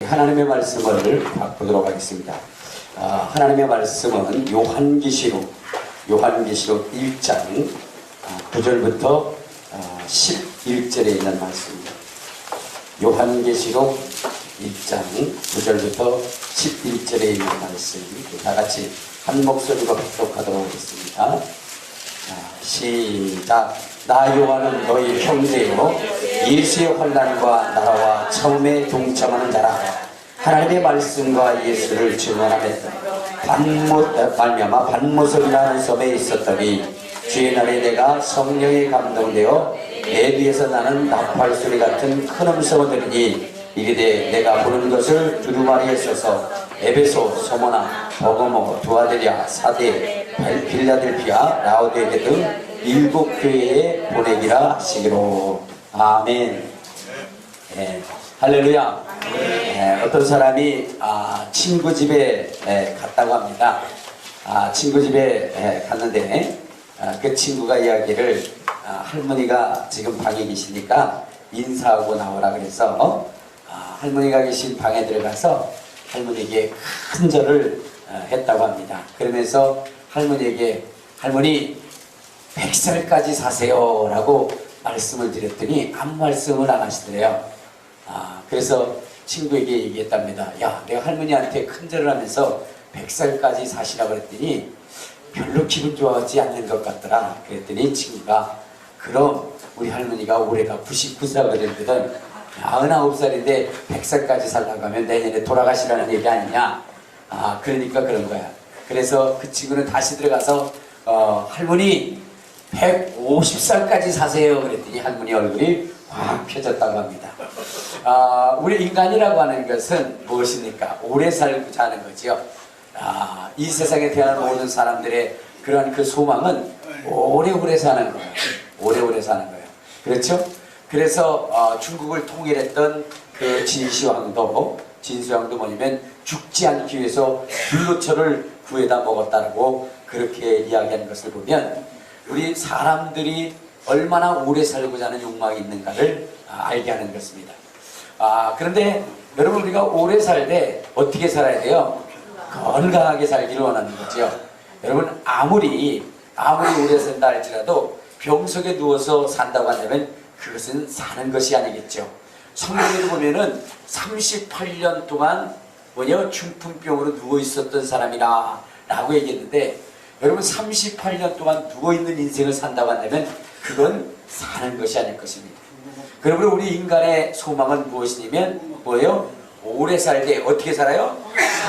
하나님의 말씀을 보도록 하겠습니다. 하나님의 말씀은 요한계시록 1장 9절부터 11절에 있는 말씀입니다. 요한계시록 1장 9절부터 11절에 있는 말씀, 다 같이 한 목소리로 합독하도록 하겠습니다. 시작. 나 요한은 너희 형제요 예수의 환난과 나라와 처음에 동참하는 자라. 하나님의 말씀과 예수를 증언하며 반모섬이라는 섬에 있었더니 주의 날에 내가 성령에 감동되어 내 뒤에서 나는 나팔 소리 같은 큰 음성을 들으니 이르되 내가 보는 것을 두루마리에 써서 에베소, 소모나, 버가모, 두아델리아, 사데, 빌라델피아, 라오디게 등 7교회에 보내기라 하시기로. 아멘. 할렐루야. 어떤 사람이 친구 집에 갔다고 합니다. 친구 집에 갔는데 그 친구가 이야기를 할머니가 지금 방에 계시니까 인사하고 나오라 그래서 할머니가 계신 방에 들어가서 할머니에게 큰 절을 했다고 합니다. 그러면서 할머니에게 할머니 100살까지 사세요 라고 말씀을 드렸더니 아무 말씀을 안 하시더래요. 그래서 친구에게 얘기했답니다. 야, 내가 할머니한테 큰 절을 하면서 100살까지 사시라고 그랬더니 별로 기분 좋아하지 않는 것 같더라. 그랬더니 친구가 그럼 우리 할머니가 올해가 99세가 됐거든. 99살인데 100살까지 살라고 하면 내년에 돌아가시라는 얘기 아니냐. 그러니까 그런 거야. 그래서 그 친구는 다시 들어가서 할머니 150살까지 사세요 그랬더니 할머니 얼굴이 확 펴졌다고 합니다. 우리 인간이라고 하는 것은 무엇입니까? 오래 살고자 하는 거지요. 이 세상에 태어난 모든 사람들의 그러한 그 소망은 오래오래 사는 거예요. 오래오래 사는 거예요. 그렇죠? 그래서 중국을 통일했던 그 진시황도 뭐냐면 죽지 않기 위해서 불로초를 구해다 먹었다고 그렇게 이야기하는 것을 보면 우리 사람들이 얼마나 오래 살고자 하는 욕망이 있는가를 알게 하는 것입니다. 그런데 여러분 우리가 오래 살 때 어떻게 살아야 돼요? 건강하게 살기를 원하는 거죠. 여러분 아무리 오래 산다 할지라도 병석에 누워서 산다고 한다면 그것은 사는 것이 아니겠죠. 성경에도 보면은 38년 동안 중풍병으로 누워 있었던 사람이라 라고 얘기했는데 여러분 38년 동안 누워있는 인생을 산다고 한다면 그건 사는 것이 아닐 것입니다. 그러므로 우리 인간의 소망은 무엇이냐면 뭐예요? 오래 살게 어떻게 살아요?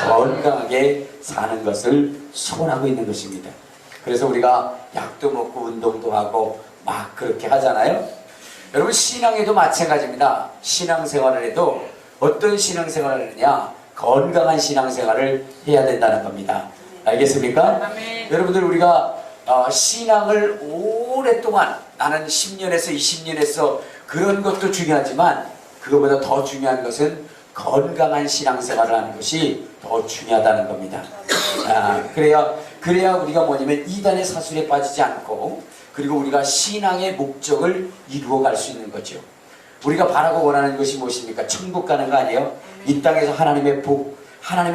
건강하게 사는 것을 소원하고 있는 것입니다. 그래서 우리가 약도 먹고 운동도 하고 막 그렇게 하잖아요. 여러분 신앙에도 마찬가지입니다. 신앙생활을 해도 어떤 신앙생활을 하느냐? 건강한 신앙생활을 해야 된다는 겁니다. 알겠습니까? 네. 여러분들 우리가 신앙을 오랫동안 나는 10년에서 20년에서 그런 것도 중요하지만 그것보다 더 중요한 것은 건강한 신앙생활을 하는 것이 더 중요하다는 겁니다. 그래야 우리가 뭐냐면 이단의 사술에 빠지지 않고 그리고 우리가 신앙의 목적을 이루어갈 수 있는 거죠. 우리가 바라고 원하는 것이 무엇입니까? 천국 가는 거 아니에요? 이 땅에서 하나님의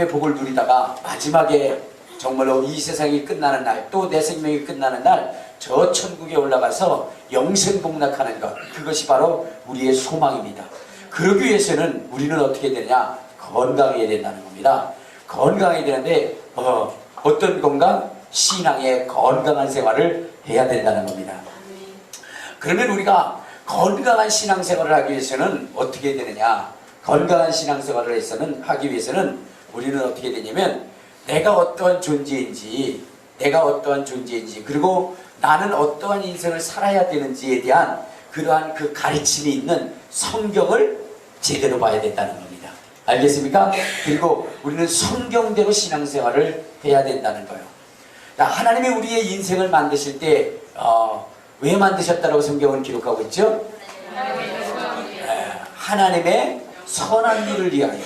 복을 누리다가 마지막에 정말로 이 세상이 끝나는 날, 또 내 생명이 끝나는 날, 저 천국에 올라가서 영생복락하는 것, 그것이 바로 우리의 소망입니다. 그러기 위해서는 우리는 어떻게 되냐? 건강해야 된다는 겁니다. 건강해야 되는데 어떤 건강? 신앙의 건강한 생활을 해야 된다는 겁니다. 그러면 우리가 건강한 신앙생활을 하기 위해서는 어떻게 되느냐? 건강한 신앙생활을 하기 위해서는 우리는 어떻게 되냐면 내가 어떠한 존재인지 그리고 나는 어떠한 인생을 살아야 되는지에 대한 그러한 그 가르침이 있는 성경을 제대로 봐야 된다는 겁니다. 알겠습니까? 그리고 우리는 성경대로 신앙생활을 해야 된다는 거예요. 하나님이 우리의 인생을 만드실 때 왜 만드셨다고 성경은 기록하고 있죠? 하나님의 선한 일을 위하여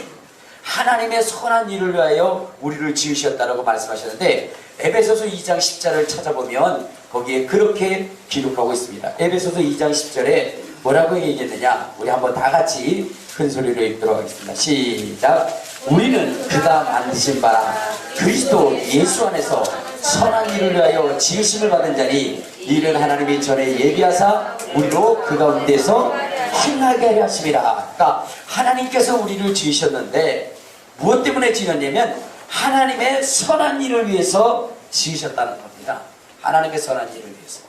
하나님의 선한 일을 위하여 우리를 지으셨다라고 말씀하셨는데 에베소서 2장 10절을 찾아보면 거기에 그렇게 기록하고 있습니다. 에베소서 2장 10절에 뭐라고 얘기했느냐? 우리 한번 다 같이 큰 소리로 읽도록 하겠습니다. 시작. 우리는 그가 만드신 바 그리스도 예수 안에서 선한 일을 위하여 지으심을 받은 자니 이는 하나님이 전에 예비하사 우리로 그 가운데서 행하게 하려 하심이라. 그러니까 하나님께서 우리를 지으셨는데 무엇 때문에 지었냐면 하나님의 선한 일을 위해서 지으셨다는 겁니다. 하나님의 선한 일을 위해서.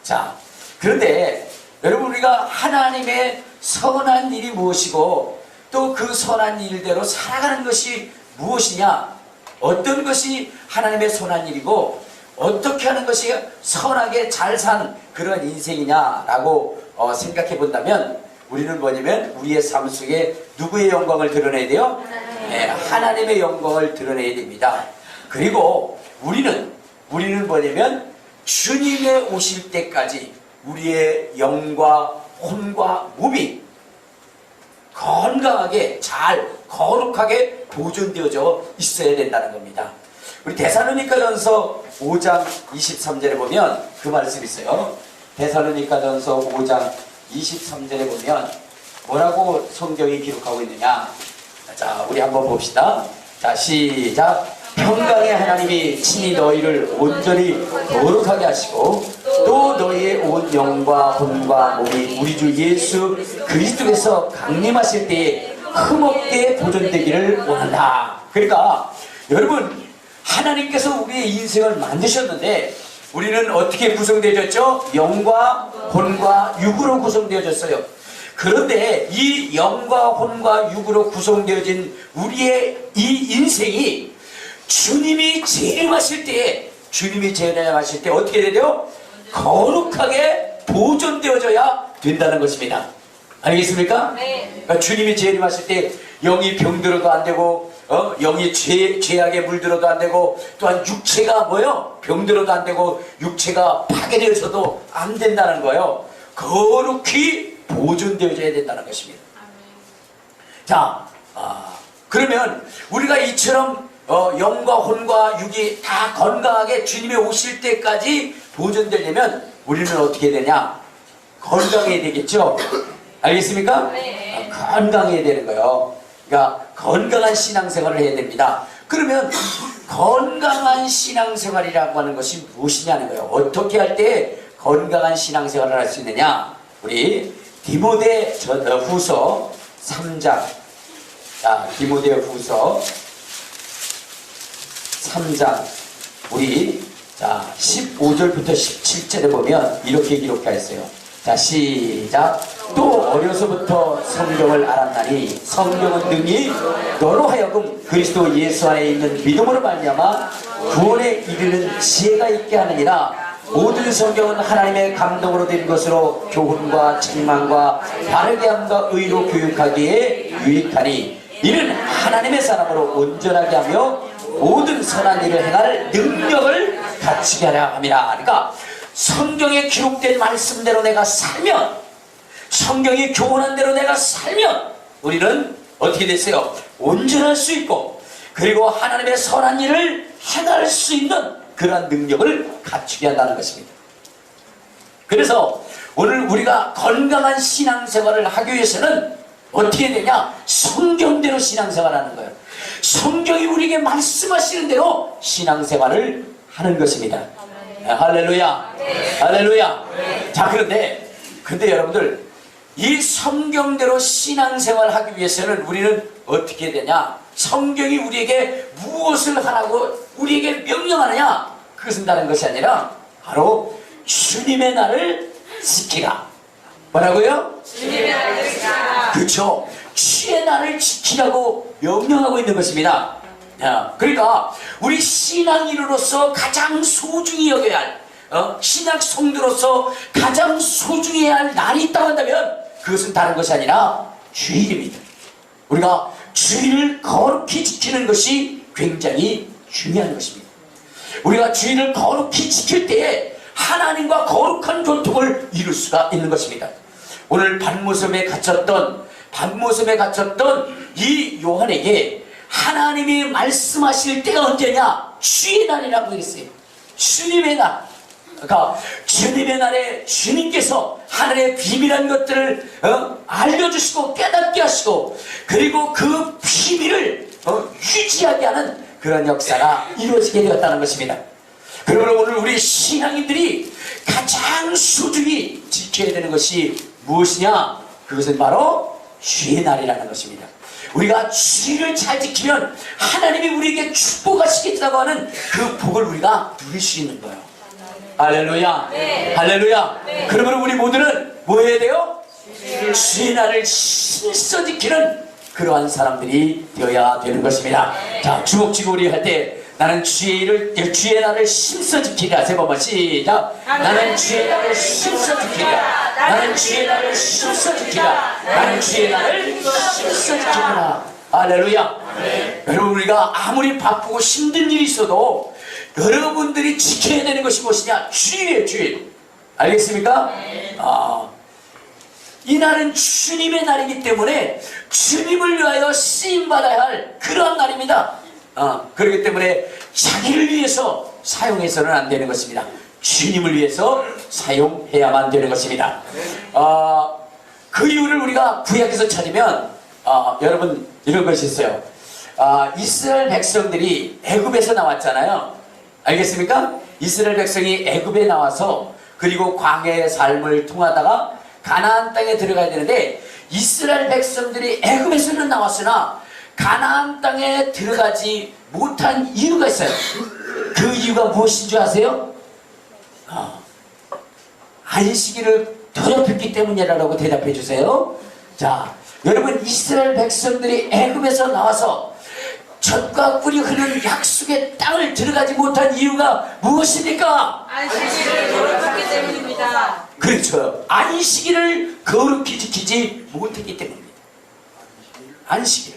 자, 그런데 여러분, 우리가 하나님의 선한 일이 무엇이고 또 그 선한 일대로 살아가는 것이 무엇이냐, 어떤 것이 하나님의 선한 일이고 어떻게 하는 것이 선하게 잘 산 그런 인생이냐라고 생각해 본다면 우리는 뭐냐면 우리의 삶 속에 누구의 영광을 드러내야 돼요? 네, 하나님의 영광을 드러내야 됩니다. 그리고 우리는 뭐냐면 주님의 오실 때까지 우리의 영과 혼과 몸이 건강하게 잘 거룩하게 보존되어져 있어야 된다는 겁니다. 우리 데살로니가전서 5장 23절에 보면 그 말씀이 있어요. 데살로니가전서 5장 23절에 보면 뭐라고 성경이 기록하고 있느냐. 자, 우리 한번 봅시다. 자, 시작. 평강의 하나님이 친히 너희를 온전히 거룩하게 하시고 또 너희의 온 영과 혼과 몸이 우리 주 예수 그리스도에서 강림하실 때에 흠없게 보존되기를 원한다. 그러니까 여러분, 하나님께서 우리의 인생을 만드셨는데 우리는 어떻게 구성되어졌죠? 영과 혼과 육으로 구성되어졌어요. 그런데 이 영과 혼과 육으로 구성되어진 우리의 이 인생이 주님이 재림하실 때에 어떻게 돼요? 거룩하게 보존되어져야 된다는 것입니다. 알겠습니까? 네. 그러니까 주님이 재림하실 때 영이 병들어도 안 되고 영이 죄악에 물들어도 안 되고 또한 육체가 뭐요? 병들어도 안 되고 육체가 파괴되어서도 안 된다는 거예요. 거룩히 보존되어져야 된다는 것입니다. 자, 그러면 우리가 이처럼 영과 혼과 육이 다 건강하게 주님이 오실 때까지 보존되려면 우리는 어떻게 되냐? 건강해야 되겠죠? 알겠습니까? 네. 건강해야 되는 거예요. 그러니까 건강한 신앙생활을 해야 됩니다. 그러면 건강한 신앙생활이라고 하는 것이 무엇이냐는 거예요. 어떻게 할 때 건강한 신앙생활을 할 수 있느냐? 우리 디모데후서 3장. 자, 디모데후서 3장 우리 15절부터 17절에 보면 이렇게 기록하여 있어요. 자, 시작. 또 어려서부터 성경을 알았나니 성경은 능히 너로 하여금 그리스도 예수 안에 있는 믿음으로 말미암아 구원에 이르는 지혜가 있게 하느니라. 모든 성경은 하나님의 감동으로 된 것으로 교훈과 책망과 바르게 함과 의로 교육하기에 유익하니 이는 하나님의 사람으로 온전하게 하며 모든 선한 일을 행할 능력을 갖추게 하려 함이라. 그러니까 성경에 기록된 말씀대로 내가 살면, 성경이 교훈한 대로 내가 살면 우리는 어떻게 됐어요? 온전할 수 있고 그리고 하나님의 선한 일을 행할 수 있는 그러한 능력을 갖추게 한다는 것입니다. 그래서 오늘 우리가 건강한 신앙생활을 하기 위해서는 어떻게 되냐? 성경대로 신앙생활하는 거예요. 성경이 우리에게 말씀하시는 대로 신앙생활을 하는 것입니다. 네, 할렐루야. 네. 할렐루야. 네. 자, 그런데 여러분들, 이 성경대로 신앙생활을 하기 위해서는 우리는 어떻게 되냐? 성경이 우리에게 무엇을 하라고 우리에게 명령하느냐? 그것은 다른 것이 아니라 바로 주님의 날을 지키라. 뭐라고요? 주님의 날을 지키라. 그렇죠. 주의 날을 지키라고 명령하고 있는 것입니다. 그러니까 우리 신앙인으로서 가장 소중히 여겨야 할, 신약 성도로서 가장 소중히 해야 할 날이 있다고 한다면 그것은 다른 것이 아니라 주일입니다. 우리가 주일을 거룩히 지키는 것이 굉장히 중요한 것입니다. 우리가 주일을 거룩히 지킬 때에 하나님과 거룩한 교통을 이룰 수가 있는 것입니다. 오늘 반모섬에 갇혔던 이 요한에게 하나님이 말씀하실 때가 언제냐? 주의 날이라고 했어요. 주님의 날. 그러니까 주님의 날에 주님께서 하늘의 비밀한 것들을 알려주시고 깨닫게 하시고, 그리고 그 비밀을 유지하게 하는 그런 역사가 이루어지게 되었다는 것입니다. 그러므로 오늘 우리 신앙인들이 가장 소중히 지켜야 되는 것이 무엇이냐? 그것은 바로 주의 날이라는 것입니다. 우리가 주의를 잘 지키면 하나님이 우리에게 축복하시겠다고 하는 그 복을 우리가 누릴 수 있는 거예요. 할렐루야. 네. 할렐루야. 네. 그러므로 우리 모두는 뭐 해야 돼요? 주의 날을 신써 지키는 그러한 사람들이 되어야 되는 것입니다. 자, 주먹쥐고 우리 할 때 나는 주의 날을 힘써 지키리라. 세 번만 시작. 나는 주의 날을 힘써 지키리라. 나는 주의 날을 힘써 지키리라. 나는 주의 날을 힘써 지키리라. 할렐루야. 여러분, 우리가 아무리 바쁘고 힘든 일이 있어도 여러분들이 지켜야 되는 것이 무엇이냐? 주의예요, 주의. 알겠습니까? 이 날은 주님의 날이기 때문에 주님을 위하여 쓰임받아야 할 그러한 날입니다. 그렇기 때문에 자기를 위해서 사용해서는 안 되는 것입니다. 주님을 위해서 사용해야만 되는 것입니다. 그 이유를 우리가 구약에서 찾으면 여러분 이런 것이 있어요. 이스라엘 백성들이 애굽에서 나왔잖아요. 알겠습니까? 이스라엘 백성이 애굽에 나와서 그리고 광야의 삶을 통하다가 가나안 땅에 들어가야 되는데, 이스라엘 백성들이 애굽에서는 나왔으나 가나안 땅에 들어가지 못한 이유가 있어요. 그 이유가 무엇인 줄 아세요? 안식일을 더럽혔기 때문이라고 대답해 주세요. 자, 여러분, 이스라엘 백성들이 애굽에서 나와서 젖과 꿀이 흐르는 약속의 땅을 들어가지 못한 이유가 무엇입니까? 안식일을 더럽혔기 때문입니다. 그렇죠. 안식일을 거룩히 지키지 못했기 때문입니다. 안식일.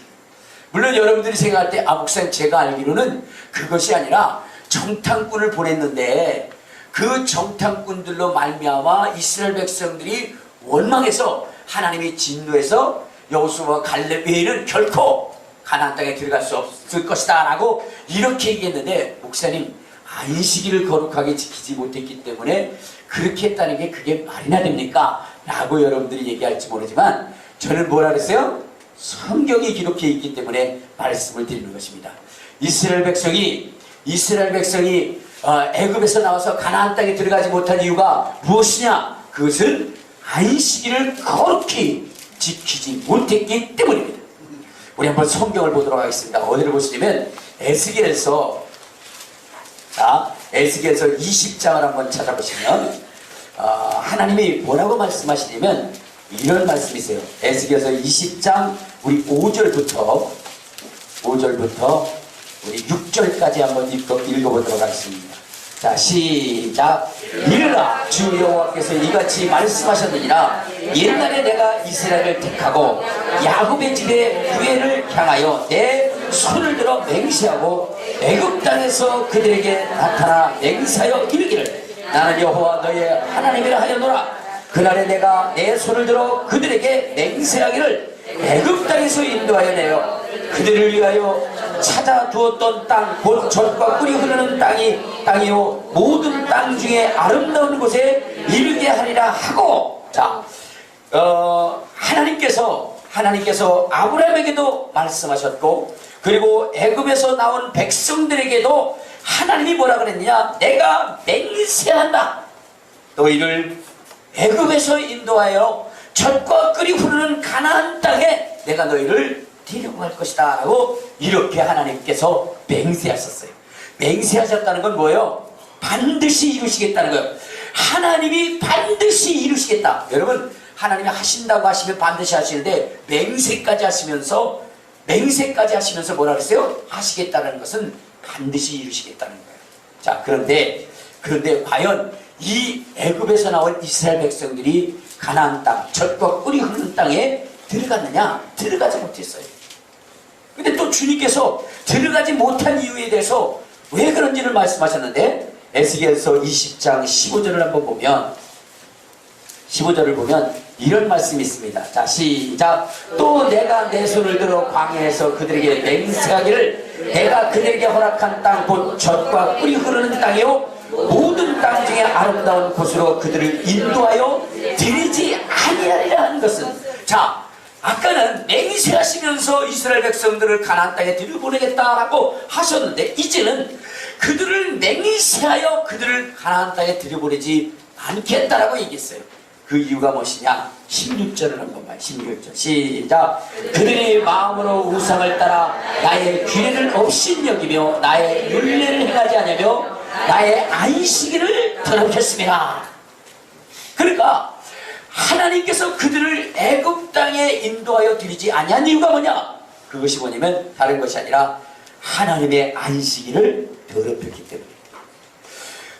물론 여러분들이 생각할 때 목사님, 제가 알기로는 그것이 아니라 정탐꾼을 보냈는데 그 정탐꾼들로 말미암아 이스라엘 백성들이 원망해서 하나님이 진노해서 여호수아와 갈렙 외에는 결코 가나안 땅에 들어갈 수 없을 것이다 라고 이렇게 얘기했는데, 목사님, 안식일을 거룩하게 지키지 못했기 때문에 그렇게 했다는 게 그게 말이나 됩니까? 라고 여러분들이 얘기할지 모르지만 저는 뭐라 그랬어요? 성경이 기록해 있기 때문에 말씀을 드리는 것입니다. 이스라엘 백성이 애굽에서 나와서 가나안 땅에 들어가지 못한 이유가 무엇이냐? 그것은 안식일을 거룩히 지키지 못했기 때문입니다. 우리 한번 성경을 보도록 하겠습니다. 어디를 보시냐면 에스겔서 20장을 한번 찾아보시면 하나님이 뭐라고 말씀하시냐면 이런 말씀이 있어요. 에스겔서 20장 우리 5절부터 우리 6절까지 한번 읽어보도록 하겠습니다. 자, 시작. 이르라, 주 여호와께서 이같이 말씀하셨느니라. 옛날에 내가 이스라엘을 택하고 야곱의 집에 구애를 향하여 내 손을 들어 맹세하고 애굽 땅에서 그들에게 나타나 맹세하여 이르기를 나는 여호와 너의 하나님이라 하였노라. 그날에 내가 내 손을 들어 그들에게 맹세하기를 애굽 땅에서 인도하여 내어 그들을 위하여 찾아두었던 땅, 곧 젖과 꿀이 흐르는 땅이요 모든 땅 중에 아름다운 곳에 이르게 하리라 하고, 자, 하나님께서 아브라함에게도 말씀하셨고, 그리고 애굽에서 나온 백성들에게도 하나님이 뭐라 그랬냐? 내가 맹세한다. 너희를 애굽에서 인도하여 젖과 꿀이 흐르는 가나안 땅에 내가 너희를 데려갈 것이다 라고 이렇게 하나님께서 맹세하셨어요. 맹세하셨다는 건 뭐예요? 반드시 이루시겠다는 거예요. 하나님이 반드시 이루시겠다. 여러분, 하나님이 하신다고 하시면 반드시 하시는데 맹세까지 하시면서 뭐라 그랬어요? 하시겠다는 것은 반드시 이루시겠다는 거예요. 자, 그런데 과연 이 애굽에서 나온 이스라엘 백성들이 가나안 땅, 젖과 꿀이 흐르는 땅에 들어갔느냐? 들어가지 못했어요. 근데 또 주님께서 들어가지 못한 이유에 대해서 왜 그런지를 말씀하셨는데, 에스겔서 20장 15절을 한번 보면, 15절을 보면 이런 말씀이 있습니다. 자, 시작. 또 내가 내 손을 들어 광야에서 그들에게 맹세하기를 내가 그들에게 허락한 땅, 곧 젖과 꿀이 흐르는 땅이요 모든 땅 중에 아름다운 곳으로 그들을 인도하여 드리지 아니하리라 하는 것은, 자, 아까는 맹세하시면서 이스라엘 백성들을 가나안 땅에 들여보내겠다라고 하셨는데, 이제는 그들을 맹세하여 그들을 가나안 땅에 들여보내지 않겠다라고 얘기했어요. 그 이유가 무엇이냐? 16절을 한번 봐요. 16절 시작. 그들이 마음으로 우상을 따라 나의 규례를 없인 여기며 나의 율례를 행하지 않으며 나의 안식일을 더럽혔습니다. 그러니까 하나님께서 그들을 애굽 땅에 인도하여 드리지 아니한 이유가 뭐냐? 그것이 뭐냐면 다른 것이 아니라 하나님의 안식일을 더럽혔기 때문에.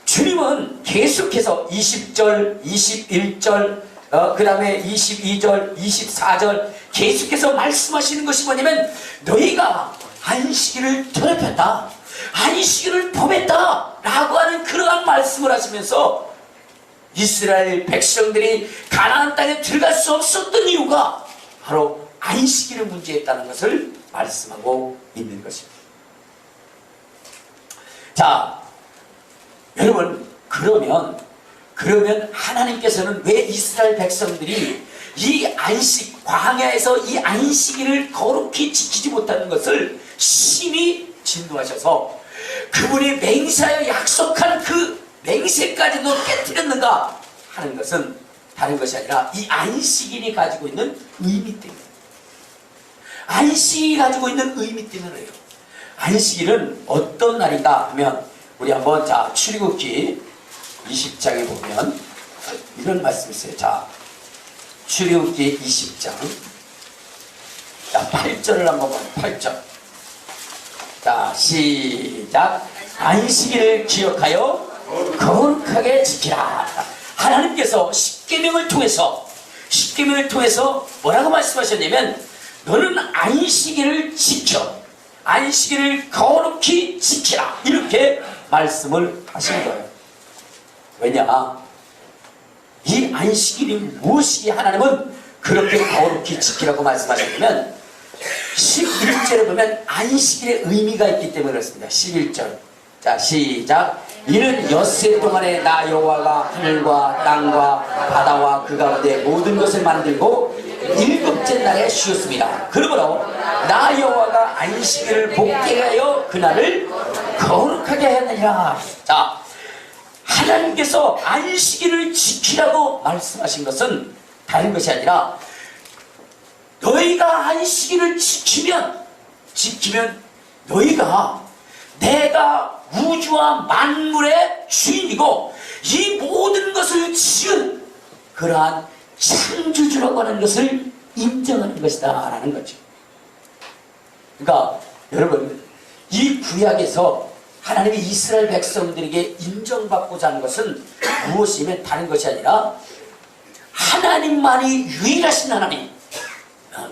주님은 계속해서 20절, 21절, 그 다음에 22절, 24절 계속해서 말씀하시는 것이 뭐냐면 너희가 안식일을 더럽혔다, 안식일을 범했다 라고 하는 그러한 말씀을 하시면서 이스라엘 백성들이 가나안 땅에 들어갈 수 없었던 이유가 바로 안식일의 문제였다는 것을 말씀하고 있는 것입니다. 자, 여러분, 그러면 하나님께서는 왜 이스라엘 백성들이 이 안식, 광야에서 이 안식일을 거룩히 지키지 못하는 것을 심히 진노하셔서 그분이 맹세하여 약속한 그 맹세까지도 깨뜨렸는가 하는 것은 다른 것이 아니라 이 안식일이 가지고 있는 의미 때문에, 안식일이 가지고 있는 의미 때문에요. 안식일은 어떤 날인가 하면 우리 한번 자 출애굽기 20장에 보면 이런 말씀이 있어요. 자, 출애굽기 20장 자 8절을 한번 봐요. 8절. 자 시작. 안식일을 기억하여 거룩하게 지키라. 하나님께서 십계명을 통해서 뭐라고 말씀하셨냐면 너는 안식일을 지켜, 안식일을 거룩히 지키라, 이렇게 말씀을 하신 거예요. 왜냐? 이 안식일이 무엇이 하나님은 그렇게 거룩히 지키라고 말씀하셨냐면 11절에 보면 안식일의 의미가 있기 때문에 그렇습니다. 11절. 자 시작. 이는 엿새 동안에 나 여호와가 하늘과 땅과 바다와 그 가운데 모든 것을 만들고 일곱째 날에 쉬었습니다. 그러므로 나 여호와가 안식일을 복되게 하여 그날을 거룩하게 하느니라. 자, 하나님께서 안식일을 지키라고 말씀하신 것은 다른 것이 아니라 너희가 안식일을 지키면 너희가 내가 우주와 만물의 주인이고 이 모든 것을 지은 그러한 창조주라고 하는 것을 인정하는 것이다 라는 거죠. 그러니까 여러분, 이 구약에서 하나님이 이스라엘 백성들에게 인정받고자 하는 것은 무엇이면 다른 것이 아니라 하나님만이 유일하신 하나님,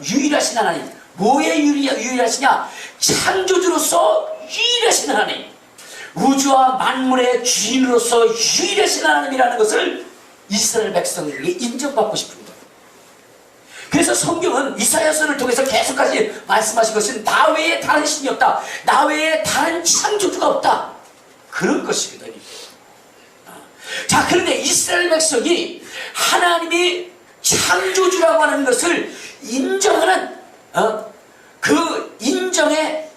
유일하신 하나님. 뭐에 유일하시냐? 창조주로서 유일하신 하나님, 우주와 만물의 주인으로서 유일하신 하나님이라는 것을 이스라엘 백성들에게 인정받고 싶은 거예요. 그래서 성경은 이사야서를 통해서 계속까지 말씀하신 것은 나 외에 다른 신이 없다, 나 외에 다른 창조주가 없다, 그런 것이거든요. 자, 그런데 이스라엘 백성이 하나님이 창조주라고 하는 것을 인정하는 그 인정의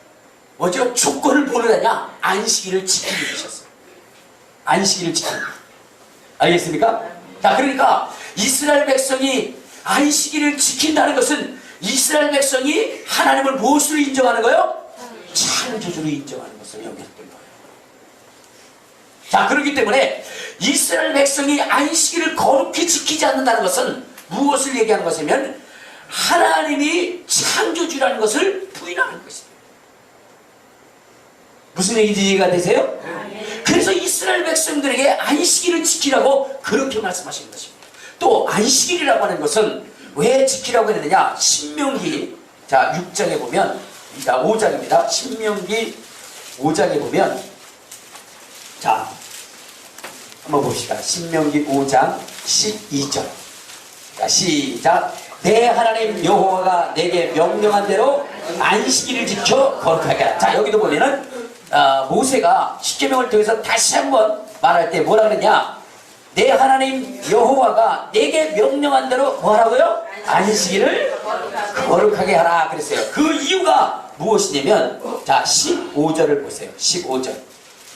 조건을 뭐느냐? 안식일을 지키는 것이었어요. 안식일을 지키는 것. 알겠습니까? 자, 그러니까 이스라엘 백성이 안식일을 지킨다는 것은 이스라엘 백성이 하나님을 무엇으로 인정하는 거예요? 창조주로 인정하는 것을 여겼던 거예요. 자, 그렇기 때문에 이스라엘 백성이 안식일을 거룩히 지키지 않는다는 것은 무엇을 얘기하는 것이냐면 하나님이 창조주라는 것을 부인하는 것입니다. 무슨 얘기인지 이해가 되세요? 그래서 이스라엘 백성들에게 안식일을 지키라고 그렇게 말씀하시는 것입니다. 또 안식일이라고 하는 것은 왜 지키라고 했느냐? 신명기 자 6장에 보면, 자 5장입니다. 신명기 5장에 보면, 자 한번 봅시다. 신명기 5장 12절. 자 시작. 내 하나님 여호와가 내게 명령한 대로 안식일을 지켜 거룩하게 하라. 자, 여기도 보면은 모세가 십계명을 통해서 다시 한번 말할 때 뭐라 그랬냐? 내 하나님 여호와가 내게 명령한 대로 뭐하라고요? 안식일을 거룩하게 하라 그랬어요. 그 이유가 무엇이냐면, 자 15절을 보세요. 15절.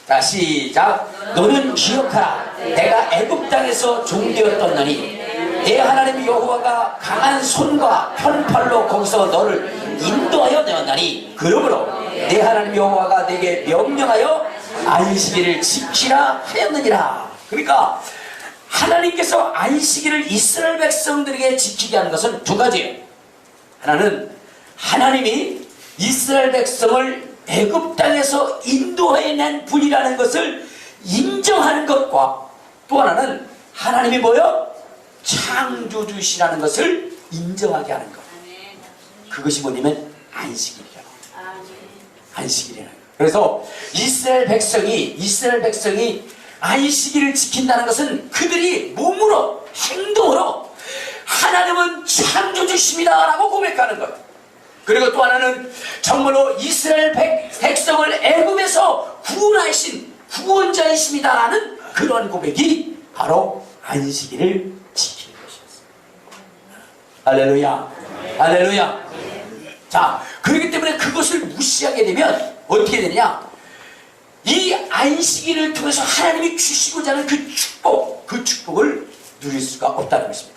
자 시작. 너는 기억하라. 내가 애굽 땅에서 종되었던 너니 내 하나님 여호와가 강한 손과 편팔로 거기서 너를 인도하여 내었나니, 그러므로 내 하나님 여호와가 내게 명령하여 안식일을 지키라 하였느니라. 그러니까 하나님께서 안식일을 이스라엘 백성들에게 지키게 하는 것은 두 가지예요. 하나는 하나님이 이스라엘 백성을 애굽 땅에서 인도해낸 분이라는 것을 인정하는 것과, 또 하나는 하나님이 뭐요? 창조주시라는 것을 인정하게 하는 것. 그것이 뭐냐면 안식일이라는 거예요. 안식일이라는 거예요. 그래서 이스라엘 백성이 안식일을 지킨다는 것은 그들이 몸으로, 행동으로 하나님은 창조주십니다 라고 고백하는 것. 그리고 또 하나는 정말로 이스라엘 백성을 애굽에서 구원하신 구원자이십니다 라는 그런 고백이 바로 안식일을 지키는 것이었습니다. 할렐루야, 할렐루야. 자, 그렇기 때문에 그것을 무시하게 되면 어떻게 되느냐? 이 안식일을 통해서 하나님이 주시고자 하는 그 축복을 누릴 수가 없다는 것입니다.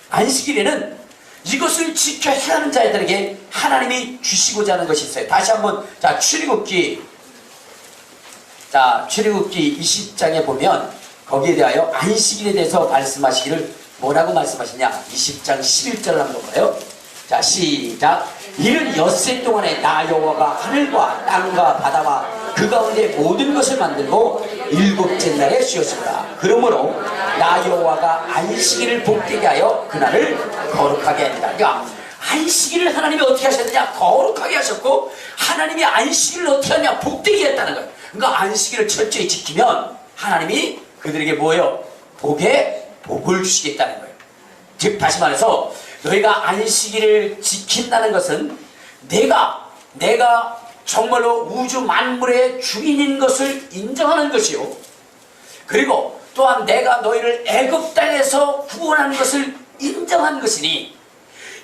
안식일에는 이것을 지켜 행하는 자들에게 하나님이 주시고자 하는 것이 있어요. 다시 한번, 자, 출애굽기 20장에 보면 거기에 대하여 안식일에 대해서 말씀하시기를 뭐라고 말씀하시냐? 20장 11절을 한번 볼까요? 자, 시작. 이는 엿새 동안에 나 여호와가 하늘과 땅과 바다와 그 가운데 모든 것을 만들고 일곱째 날에 쉬었습니다. 그러므로 나 여호와가 안식일을 복되게 하여 그날을 거룩하게 합니다. 그러니까 안식일을 하나님이 어떻게 하셨느냐? 거룩하게 하셨고, 하나님이 안식일을 어떻게 하냐? 복되게 했다는 거예요. 그러니까 안식일을 철저히 지키면 하나님이 그들에게 뭐예요? 복을 주시겠다는 거예요. 즉 다시 말해서 너희가 안식일을 지킨다는 것은 내가 정말로 우주 만물의 주인인 것을 인정하는 것이요, 그리고 또한 내가 너희를 애굽 땅에서 구원한 것을 인정한 것이니,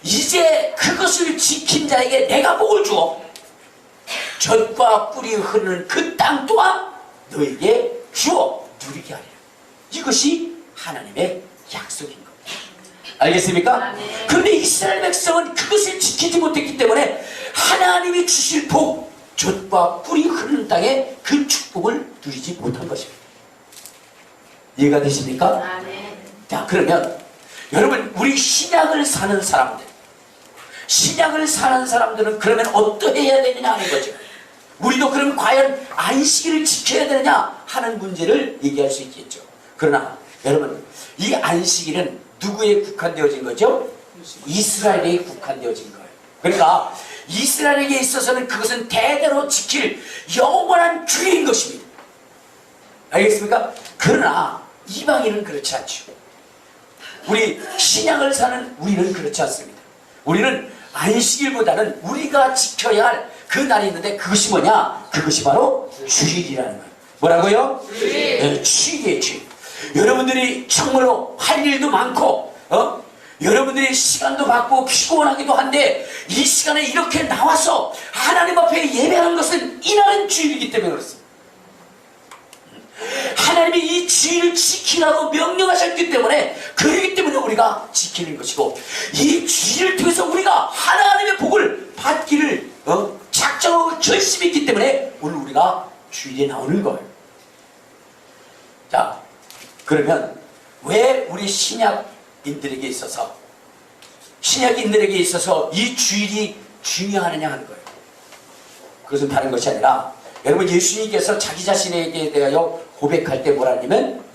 이제 그것을 지킨 자에게 내가 복을 주어 젖과 꿀이 흐르는 그 땅 또한 너에게 주어 누리게 하리라. 이것이 하나님의 약속인 겁니다. 알겠습니까? 그런데 이스라엘 백성은 그것을 지키지 못했기 때문에 하나님이 주실 복, 젖과 꿀이 흐르는 땅에 그 축복을 누리지 못한 것입니다. 이해가 되십니까? 자, 그러면 여러분, 우리 신약을 사는 사람들은 그러면 어떠해야 되느냐 하는 거죠. 우리도 그럼 과연 안식일을 지켜야 되느냐 하는 문제를 얘기할 수 있겠죠. 그러나 여러분, 이 안식일은 누구에 국한되어진 거죠? 이스라엘에 국한되어진 거예요. 그러니까 이스라엘에게 있어서는 그것은 대대로 지킬 영원한 규례인 것입니다. 알겠습니까? 그러나 이방인은 그렇지 않죠. 우리 신약을 사는 우리는 그렇지 않습니다. 우리는 안식일보다는 우리가 지켜야 할 그 날이 있는데, 그것이 뭐냐? 그것이 바로 주일이라는 거예요. 뭐라고요? 주일. 네, 주일이에요, 주일. 여러분들이 정말로 할 일도 많고, 여러분들이 시간도 받고 피곤하기도 한데, 이 시간에 이렇게 나와서 하나님 앞에 예배하는 것은 이날은 주일이기 때문에 그렇습니다. 하나님이 이 주일을 지키라고 명령하셨기 때문에, 그렇기 때문에 우리가 지키는 것이고, 이 주일을 통해서 우리가 하나님의 복을 받기를 작정하고 결심했기 때문에 오늘 우리가 주일에 나오는 거예요. 자, 그러면 왜 우리 신약인들에게 있어서 이 주일이 중요하느냐 하는 거예요. 그것은 다른 것이 아니라, 여러분, 예수님께서 자기 자신에게 대하여 고백할 때 뭐라 하냐면,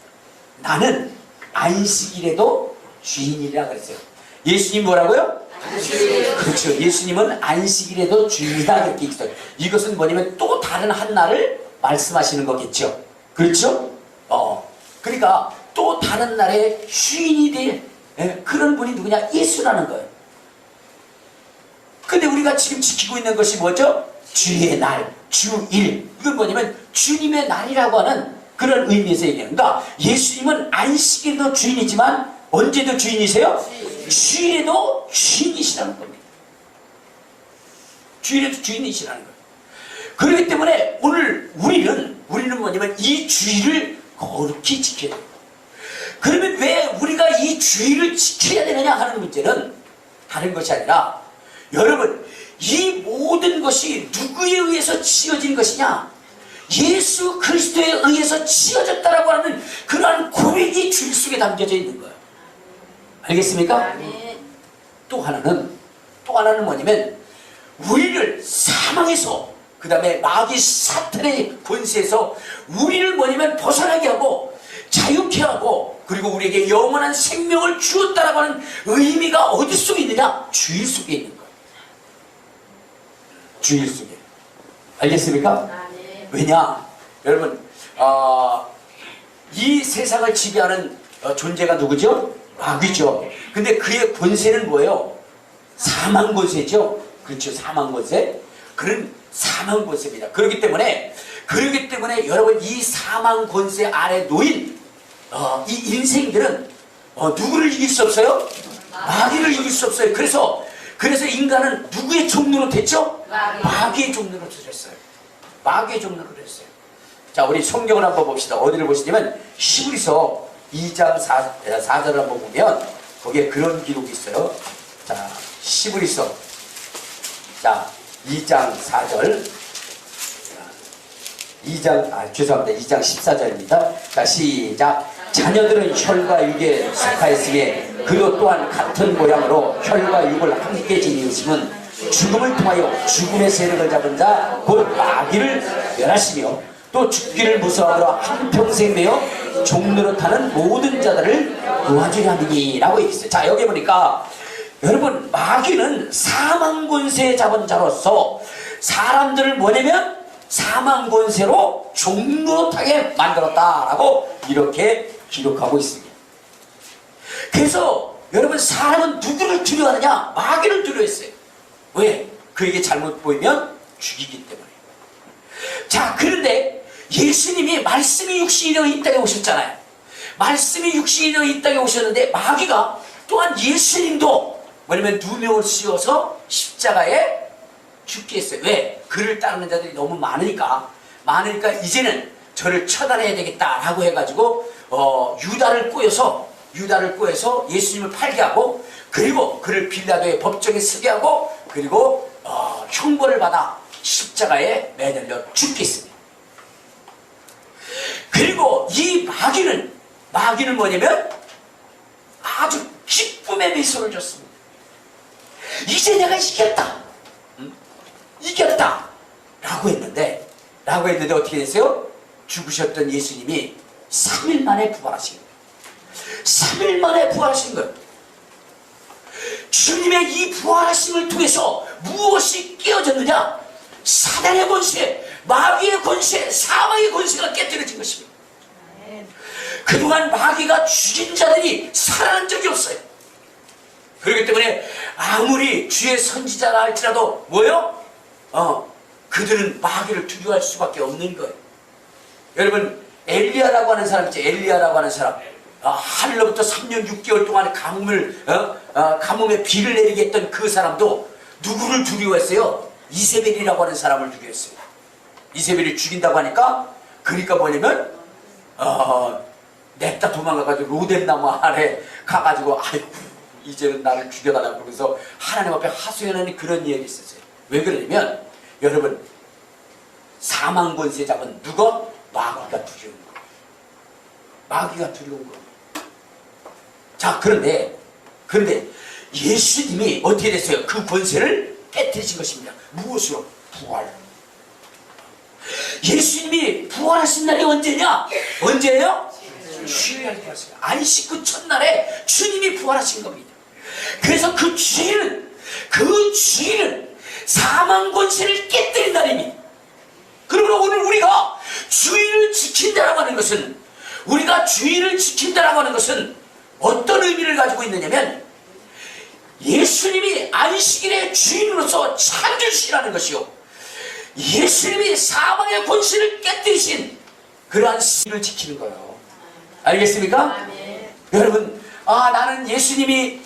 나는 안식일에도 주인이라 그랬어요. 예수님 뭐라고요? 안식일. 그렇죠. 예수님은 안식일에도 주인이다 이렇게 있어요. 이것은 뭐냐면 또 다른 한 날을 말씀하시는 거겠죠. 그렇죠? 그러니까 또 다른 날의 주인이 될 그런 분이 누구냐? 예수라는 거예요. 근데 우리가 지금 지키고 있는 것이 뭐죠? 주의 날, 주일. 이건 뭐냐면 주님의 날이라고 하는 그런 의미에서 얘기하는. 그러니까 예수님은 안식일도 주인이지만 언제도 주인이세요? 주일에도 주인이시라는 겁니다. 주일에도 주인이시라는 거예요. 그렇기 때문에 오늘 우리는 뭐냐면 이 주일을 거룩히 지켜야 돼요. 그러면 왜 우리가 이 주일을 지켜야 되느냐 하는 문제는 다른 것이 아니라, 여러분, 이 모든 것이 누구에 의해서 지어진 것이냐? 예수 그리스도에 의해서 지어졌다라고 하는 그러한 고백이 주일 속에 담겨져 있는 거예요. 알겠습니까? 또 하나는 뭐냐면 우리를 사망에서, 그 다음에 마귀 사탄의 권세에서 우리를 뭐냐면 벗어나게 하고 자유케 하고, 그리고 우리에게 영원한 생명을 주었다라고 하는 의미가 어디 속에 있느냐? 주일 속에 있는 거예요. 주일 속에. 알겠습니까? 왜냐? 여러분, 이 세상을 지배하는 존재가 누구죠? 마귀죠. 근데 그의 권세는 뭐예요? 사망 권세죠. 그렇죠. 사망 권세. 그런 사망 권세입니다. 그렇기 때문에 여러분, 이 사망 권세 아래 놓인 이 인생들은 누구를 이길 수 없어요? 마귀를 이길 수 없어요. 그래서 인간은 누구의 종로로 됐죠? 마귀의 종로로 됐어요. 마귀의 종로로 됐어요. 자, 우리 성경을 한번 봅시다. 어디를 보시냐면 히브리서 2장 4절을 한번 보면 거기에 그런 기록이 있어요. 자, 히브리서 2장 4절. 2장 14절입니다. 자, 시작. 자녀들은 혈과 육에 속하였으며 그도 또한 같은 모양으로 혈과 육을 함께 지니심은 죽음을 통하여 죽음의 세력을 잡은 자 곧 마귀를 멸하시며 또 죽기를 무서워하러 한평생 매여 종로로 타는 모든 자들을 도와주려 함이니 라고 얘기했어요. 자, 여기 보니까 여러분, 마귀는 사망 권세 잡은 자로서 사람들을 뭐냐면 사망 권세로 종로타게 만들었다라고 이렇게 기록하고 있습니다. 그래서 여러분, 사람은 누구를 두려워하느냐? 마귀를 두려워했어요. 왜? 그에게 잘못 보이면 죽이기 때문에. 자, 그런데 예수님이 말씀이 육신이 되어 이 땅에 오셨잖아요. 말씀이 육신이 되어 이 땅에 오셨는데 마귀가 또한 예수님도 뭐냐면 누명을 씌워서 십자가에 죽게 했어요. 왜? 그를 따르는 자들이 너무 많으니까 이제는 저를 처단해야 되겠다라고 해가지고 유다를 꼬여서 예수님을 팔게 하고, 그리고 그를 빌라도의 법정에 서게 하고, 그리고 형벌을 받아 십자가에 매달려 죽게 했습니다. 그리고 이 마귀는 뭐냐면 아주 기쁨의 미소를 줬습니다. 이제 내가 이겼다 라고 했는데 어떻게 됐어요? 죽으셨던 예수님이 3일 만에 부활하신 거예요. 3일 만에 부활하신 거예요. 주님의 이 부활하심을 통해서 무엇이 깨어졌느냐? 사단의 권세, 마귀의 권세, 사망의 권세가 깨뜨려진 것입니다. 그동안 마귀가 죽인 자들이 살아난 적이 없어요. 그렇기 때문에 아무리 주의 선지자라 할지라도 뭐요? 그들은 마귀를 두려워할 수밖에 없는 거예요. 여러분, 엘리야라고 하는 사람 있죠? 엘리야라고 하는 사람. 하늘로부터 3년 6개월 동안 가뭄에 비를 내리게 했던 그 사람도 누구를 두려워했어요? 이세벨이라고 하는 사람을 두려워했어요. 이세벨이 죽인다고 하니까, 그러니까 뭐냐면 냅다 도망가가지고 로뎀나무 아래 가가지고 아이고 이제는 나를 죽여달라고 그러면서 하나님 앞에 하소연하는 그런 이야기 있었어요. 왜 그러냐면 여러분, 사망 권세 잡은 누가? 마귀가 두려운 거예요. 마귀가 두려운 거예요. 자, 그런데 예수님이 어떻게 됐어요? 그 권세를 깨뜨리신 것입니다. 무엇으로? 부활. 예수님이 부활하신 날이 언제냐? 언제예요? 주일날 부활하신, 안식 그 첫날에 주님이 부활하신 겁니다. 그래서 그 주일은 사망 권세를 깨뜨린 날입니다. 그러므로 오늘 우리가 주일을 지킨다라고 하는 것은 어떤 의미를 가지고 있느냐면 예수님이 안식일의 주인으로서 창조주시라는 것이요, 예수님이 사망의 권세를 깨뜨리신 그러한 신을 지키는 거예요. 알겠습니까? 여러분, 나는 예수님이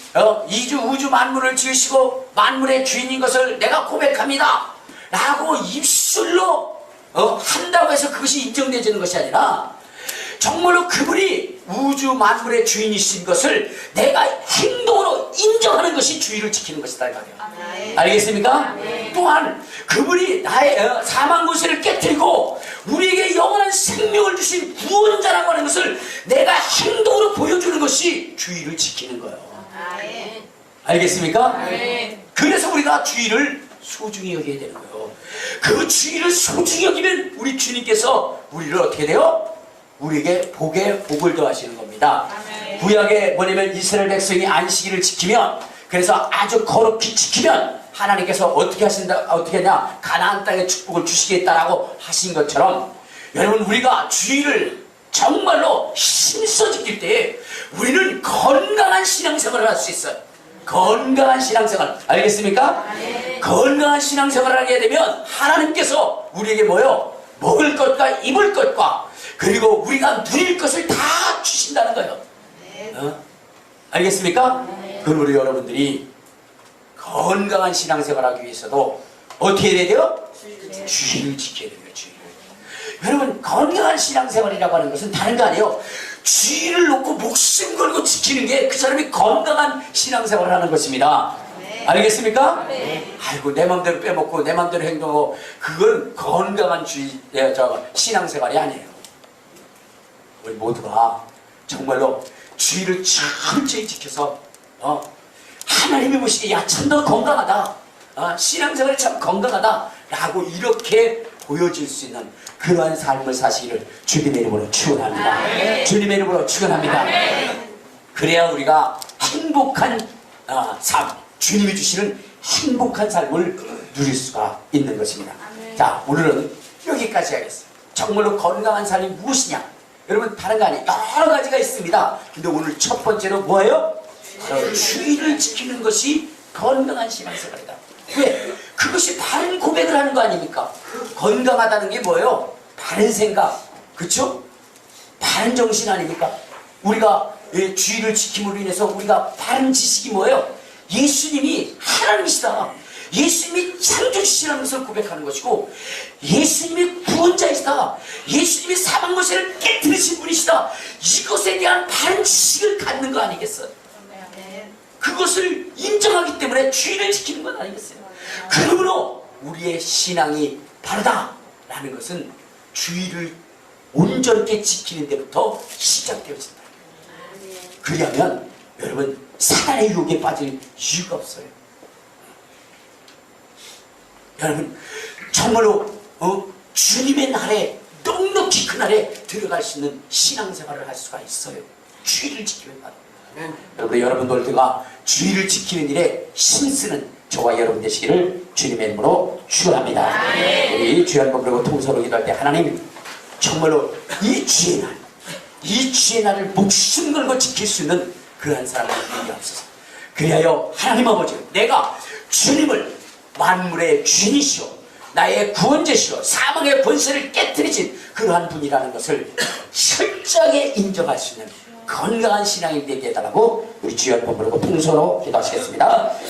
이주 우주 만물을 지으시고 만물의 주인인 것을 내가 고백합니다 라고 입술로 한다고 해서 그것이 인정되지는 것이 아니라 정말로 그분이 우주 만물의 주인이신 것을 내가 행동으로 인정하는 것이 주의를 지키는 것이다 이 말이에요. 알겠습니까? 또한 그분이 나의 사망 권세를 깨뜨리고 우리에게 영원한 생명을 주신 구원자라고 하는 것을 내가 행동으로 보여주는 것이 주의를 지키는 거예요. 알겠습니까? 그래서 우리가 주의를 소중히 여겨야 되는 거예요. 그 주의를 소중히 여기면 우리 주님께서 우리를 어떻게 돼요? 우리에게 복에 복을 더하시는 겁니다. 구약에 뭐냐면 이스라엘 백성이 안식일을 지키면, 그래서 아주 거룩히 지키면 하나님께서 어떻게 하냐, 가나안 땅에 축복을 주시겠다라고 하신 것처럼, 여러분 우리가 주의를 정말로 힘써 지킬 때 우리는 건강한 신앙생활을 할 수 있어요. 건강한 신앙생활, 알겠습니까? 건강한 신앙생활을 하게 되면 하나님께서 우리에게 뭐요? 먹을 것과 입을 것과 그리고 우리가 누릴 것을 다 주신다는 거예요. 알겠습니까? 그럼 우리 여러분들이 건강한 신앙생활을 하기 위해서도 어떻게 해야 돼요? 주의를 지켜야 돼요. 주의를. 여러분, 건강한 신앙생활이라고 하는 것은 다른 거 아니에요. 주의를 놓고 목숨 걸고 지키는 게 그 사람이 건강한 신앙생활을 하는 것입니다. 알겠습니까? 아이고, 내 맘대로 빼먹고 내 맘대로 행동하고, 그건 건강한 신앙생활이 아니에요. 우리 모두가 정말로 주의를 철저히 지켜서 하나님이 보시기에 야, 참 너 건강하다, 신앙생활이 참 건강하다 라고 이렇게 보여질 수 있는 그러한 삶을 사시기를 주님의 이름으로 축원합니다. 주님의 이름으로 축원합니다. 그래야 우리가 행복한 삶, 주님이 주시는 행복한 삶을 누릴 수가 있는 것입니다. 자, 오늘은 여기까지 하겠습니다. 정말로 건강한 삶이 무엇이냐? 여러분, 다른 거 아니에요. 여러 가지가 있습니다. 근데 오늘 첫 번째로 뭐예요? 바로 주의를 지키는 것이 건강한 신앙생활이다. 왜? 그것이 바른 고백을 하는 거 아닙니까? 건강하다는 게 뭐예요? 바른 생각, 그렇죠? 바른 정신 아닙니까? 우리가 주의를 지킴으로 인해서 우리가 바른 지식이 뭐예요? 예수님이 하나님이시다, 예수님이 창조주시라는 것을 고백하는 것이고, 예수님이 구원자이시다, 예수님이 사망 권세를 깨뜨리신 분이시다, 이것에 대한 바른 지식을 갖는 거 아니겠어요? 그것을 인정하기 때문에 주의를 지키는 건 아니겠어요? 그러므로 우리의 신앙이 바르다라는 것은 주의를 온전히 지키는 데부터 시작되어진다. 그러면 여러분, 사단의 유혹에 빠질 이유가 없어요. 여러분, 정말로 주님의 날에, 넉넉히 그 날에 들어갈 수 있는 신앙생활을 할 수가 있어요. 주의를 지키면 말입니다. 여러분, 여러분들과 주의를 지키는 일에 힘쓰는 저와 여러분 되시기를 주님의 이름으로 축원합니다. 우리 주의 한번 그리고 통서로 기도할 때, 하나님 정말로 이 주의 날을 목숨 걸고 지킬 수 있는 그러한 사람을 되게 하옵소서. 그리하여 하나님 아버지, 내가 주님을 만물의 주인이시오, 나의 구원자시오, 사망의 권세를 깨뜨리신 그러한 분이라는 것을 철저하게 인정할 수 있는 건강한 신앙이 되게 해달라고 우리 주여 한번 부르고 통서로 기도하시겠습니다.